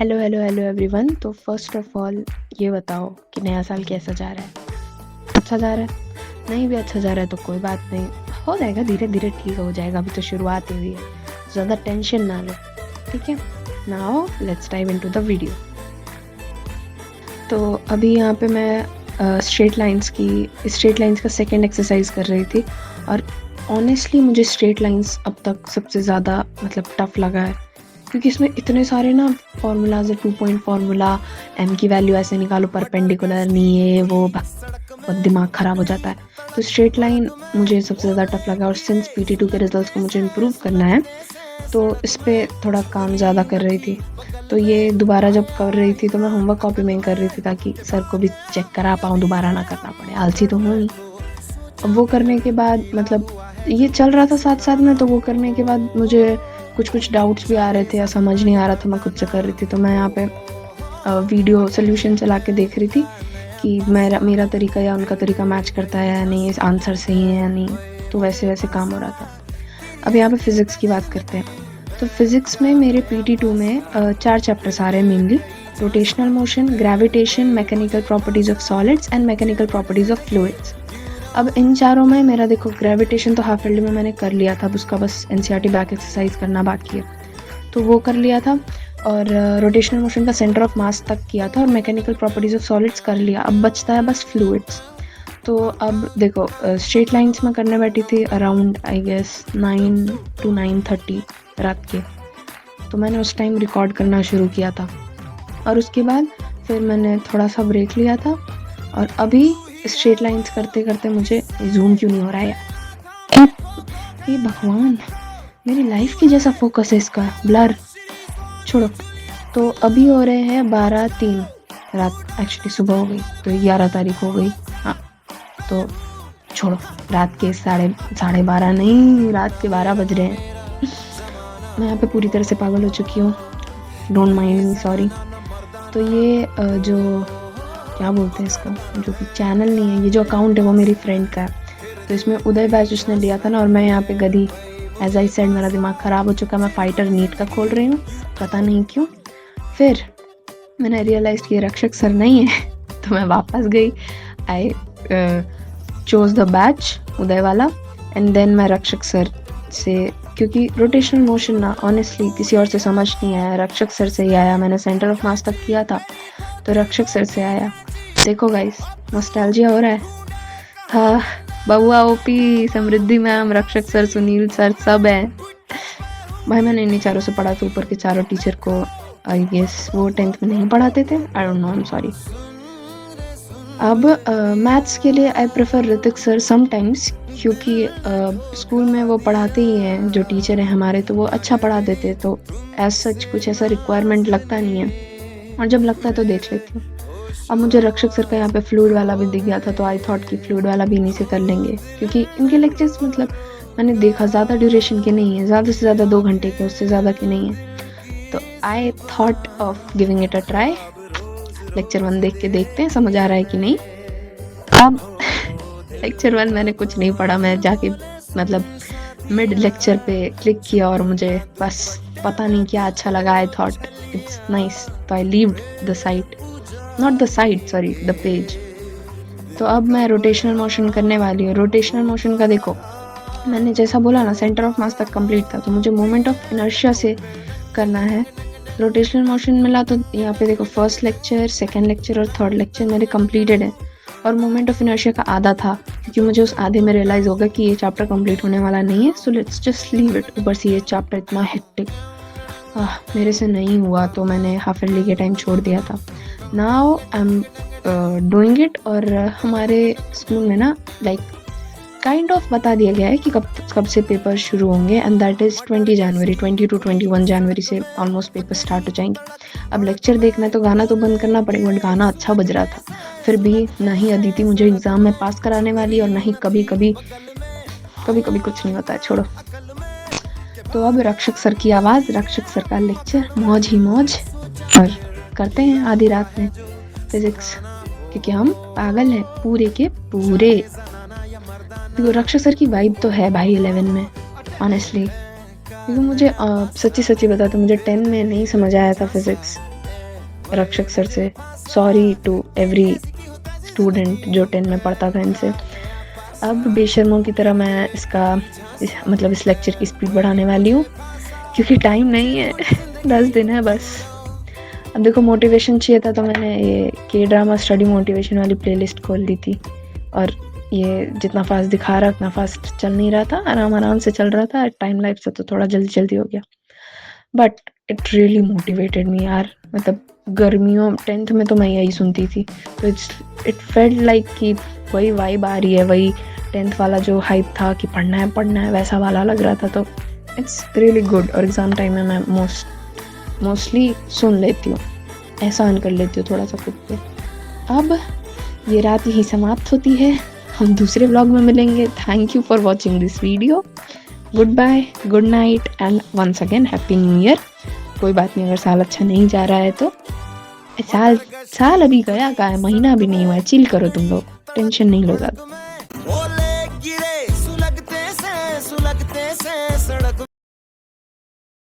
Hello hello hello everyone. तो first of all ये बताओ कि नया साल कैसा जा रहा है? अच्छा जा रहा है? नहीं भी अच्छा जा रहा है तो कोई बात नहीं, हो जाएगा, धीरे धीरे ठीक हो जाएगा, अभी तो शुरुआत ही हुई है, ज़्यादा टेंशन ना लो। ठीक है, now let's dive into the video. तो अभी यहाँ पे मैं स्ट्रेट लाइंस का सेकंड एक्सरसाइज कर रही थी, और ऑनेस्टली मुझे स्ट्रेट लाइंस अब तक सबसे ज़्यादा टफ़ लगा है, क्योंकि इसमें इतने सारे ना फॉर्मूलाज है। 2 पॉइंट फार्मूला, एम की वैल्यू ऐसे निकालो, परपेंडिकुलर नहीं है वो, बहुत दिमाग ख़राब हो जाता है। तो स्ट्रेट लाइन मुझे सबसे ज़्यादा टफ लगा, और सिंस PT2 के रिजल्ट्स को मुझे इम्प्रूव करना है तो इस पर थोड़ा काम ज़्यादा कर रही थी। तो ये दोबारा जब कर रही थी तो मैं होमवर्क कॉपी में कर रही थी, ताकि सर को भी चेक करा पाऊँ, दोबारा ना करना पड़े, आलसी तो हूँ ही। अब वो करने के बाद ये चल रहा था साथ साथ में, तो वो करने के बाद मुझे कुछ डाउट्स भी आ रहे थे या समझ नहीं आ रहा था, मैं खुद से कर रही थी। तो मैं यहाँ पे वीडियो सोल्यूशन चला के देख रही थी कि मेरा तरीका या उनका तरीका मैच करता है या नहीं, आंसर सही है या नहीं। तो वैसे काम हो रहा था। अब यहाँ पे फिज़िक्स की बात करते हैं। तो फिज़िक्स में मेरे PT2 में 4 चैप्टर्स आ रहे हैं mainly: rotational motion, gravitation, mechanical properties of solids and mechanical properties of fluids. अब इन चारों में मेरा देखो, ग्रेविटेशन तो हाफ ईयरली में मैंने कर लिया था, अब उसका बस NCERT बैक एक्सरसाइज करना बाकी है, तो वो कर लिया था। और रोटेशनल मोशन का सेंटर ऑफ मास तक किया था, और मैकेनिकल प्रॉपर्टीज़ ऑफ सॉलिड्स कर लिया। अब बचता है बस फ्लूइड्स। तो अब देखो, स्ट्रेट लाइंस में करने बैठी थी अराउंड आई गेस 9 to 9:30 रात के। तो मैंने उस टाइम रिकॉर्ड करना शुरू किया था, और उसके बाद फिर मैंने थोड़ा सा ब्रेक लिया था, और अभी स्ट्रेट लाइंस करते करते मुझे जूम क्यों नहीं हो रहा है यार, ये भगवान, मेरी लाइफ की जैसा फोकस है इसका, ब्लर छोड़ो। तो अभी हो रहे हैं 12:03 रात, एक्चुअली सुबह हो गई, तो 11 तारीख हो गई। हाँ, तो छोड़ो, रात के साढ़े 12 नहीं, रात के 12 बज रहे हैं। मैं यहाँ पे पूरी तरह से पागल हो चुकी हूँ, डोंट माइंड मी, सॉरी। तो ये जो क्या बोलते हैं इसको, जो कि चैनल नहीं है, ये जो अकाउंट है वो मेरी फ्रेंड का है। तो इसमें उदय बैच उसने लिया था ना, और मैं यहाँ पे गधी, एज आई सेड, मेरा दिमाग ख़राब हो चुका, मैं फाइटर नीट का खोल रही हूँ, पता नहीं क्यों। फिर मैंने रियलाइज़ किया रक्षक सर नहीं है, तो मैं वापस गई, आई चोज द बैच उदय वाला, एंड देन मैं रक्षक सर से, क्योंकि रोटेशनल मोशन ना ऑनेस्टली किसी और से समझ नहीं आया, रक्षक सर से ही आया। मैंने सेंटर ऑफ मास तक किया था, तो रक्षक सर से आया। देखो गाइस, नॉस्टैल्जिया हो रहा है। हाँ, बउआ OP, समृद्धि मैम, रक्षक सर, सुनील सर, सब है भाई। मैंने इन्हीं चारों से पढ़ा था, ऊपर के चारों टीचर को आई गेस वो 10th में नहीं पढ़ाते थे, I don't know, I am sorry. अब मैथ्स के लिए I prefer Hrithik sir sometimes, क्योंकि स्कूल में वो पढ़ाते ही हैं, जो टीचर हैं हमारे, तो वो अच्छा पढ़ा देते, तो एज सच कुछ ऐसा रिक्वायरमेंट लगता नहीं है, और जब लगता है तो देख लेती हूँ। अब मुझे रक्षक सर का यहाँ पे फ्लूइड वाला भी दिख गया था, तो आई थॉट कि फ्लूइड वाला भी इन्हीं से कर लेंगे, क्योंकि इनके लेक्चर्स मैंने देखा ज़्यादा ड्यूरेशन के नहीं है, ज़्यादा से ज़्यादा 2 घंटे के, उससे ज़्यादा के नहीं है। तो I thought of giving it a try. Lecture 1 देख के देखते हैं समझ आ रहा है कि नहीं। अब लेक्चर 1 मैंने कुछ नहीं पढ़ा, मैं जाके मिड लेक्चर पे क्लिक किया, और मुझे बस पता नहीं क्या अच्छा लगा, आई थॉट इट्स नाइस, तो I leaved the site, not the site, sorry, the page. तो अब मैं रोटेशनल मोशन करने वाली हूँ। रोटेशनल मोशन का देखो, मैंने जैसा बोला ना, सेंटर ऑफ मास तक कंप्लीट था, तो मुझे मोमेंट ऑफ इनर्शिया से करना है। रोटेशनल मोशन मिला, तो यहाँ पे देखो, फर्स्ट लेक्चर, सेकेंड लेक्चर और थर्ड लेक्चर मेरे कंप्लीटेड है, और मोमेंट ऑफ इनर्शिया का आधा था, क्योंकि मुझे उस आधे में रियलाइज़ होगा कि ये चैप्टर कंप्लीट होने वाला नहीं है, so let's just leave it. ऊपर से ये चैप्टर इतना हेक्टिक, मेरे से नहीं हुआ, तो मैंने हाफ ईयरली के टाइम छोड़ दिया था। Now I am doing it, और हमारे स्कूल में ना काइंड ऑफ बता दिया गया है कि कब से पेपर शुरू होंगे, and that is 20 January, 20 to 21 जनवरी से ऑलमोस्ट पेपर स्टार्ट हो जाएंगे। अब लेक्चर देखना है तो गाना तो बंद करना पड़ेगा, बट गाना अच्छा बज रहा था। फिर भी ना ही अदिति मुझे एग्ज़ाम में पास कराने वाली, और ना ही कभी कभी कुछ नहीं होता है, छोड़ो। तो अब रक्षक सर की आवाज़, रक्षक सर का लेक्चर, मौज ही मौज, और करते हैं आधी रात में फिजिक्स, क्योंकि हम पागल हैं पूरे के पूरे। देखो, रक्षक सर की वाइब तो है भाई 11 में, ऑनेस्टली, क्योंकि मुझे सच्ची बता तो मुझे 10 में नहीं समझ आया था फिजिक्स, रक्षक सर से, सॉरी टू एवरी स्टूडेंट जो 10 में पढ़ता था इनसे। अब बेशर्मों की तरह मैं मतलब इस लेक्चर की स्पीड बढ़ाने वाली हूँ क्योंकि टाइम नहीं है 10 दिन है बस। अब देखो मोटिवेशन चाहिए था तो मैंने ये के ड्रामा स्टडी मोटिवेशन वाली प्लेलिस्ट खोल दी थी, और ये जितना फास्ट दिखा रहा उतना फास्ट चल नहीं रहा था, आराम आराम से चल रहा था। टाइम लाइफ से तो थोड़ा जल्दी जल्दी हो गया, but it really motivated me यार। मतलब गर्मियों 10th में तो मैं यही सुनती थी, तो इट फेल्ट लाइक कि वही वाइब आ रही है, वही 10th वाला जो हाइप था कि पढ़ना है वैसा वाला लग रहा था। तो इट्स रियली गुड। और एग्ज़ाम टाइम में मैं मोस्टली सुन लेती हूँ, एहसान कर लेती हूँ थोड़ा सा खुद पे। अब ये रात यही समाप्त होती है, हम दूसरे व्लॉग में मिलेंगे। Thank you for watching this video. Goodbye, good night and once again happy new year. कोई बात नहीं अगर साल अच्छा नहीं जा रहा है तो, साल अभी गया का है, महीना भी नहीं हुआ है, चिल करो तुम लोग, टेंशन नहीं लो ज़्यादा।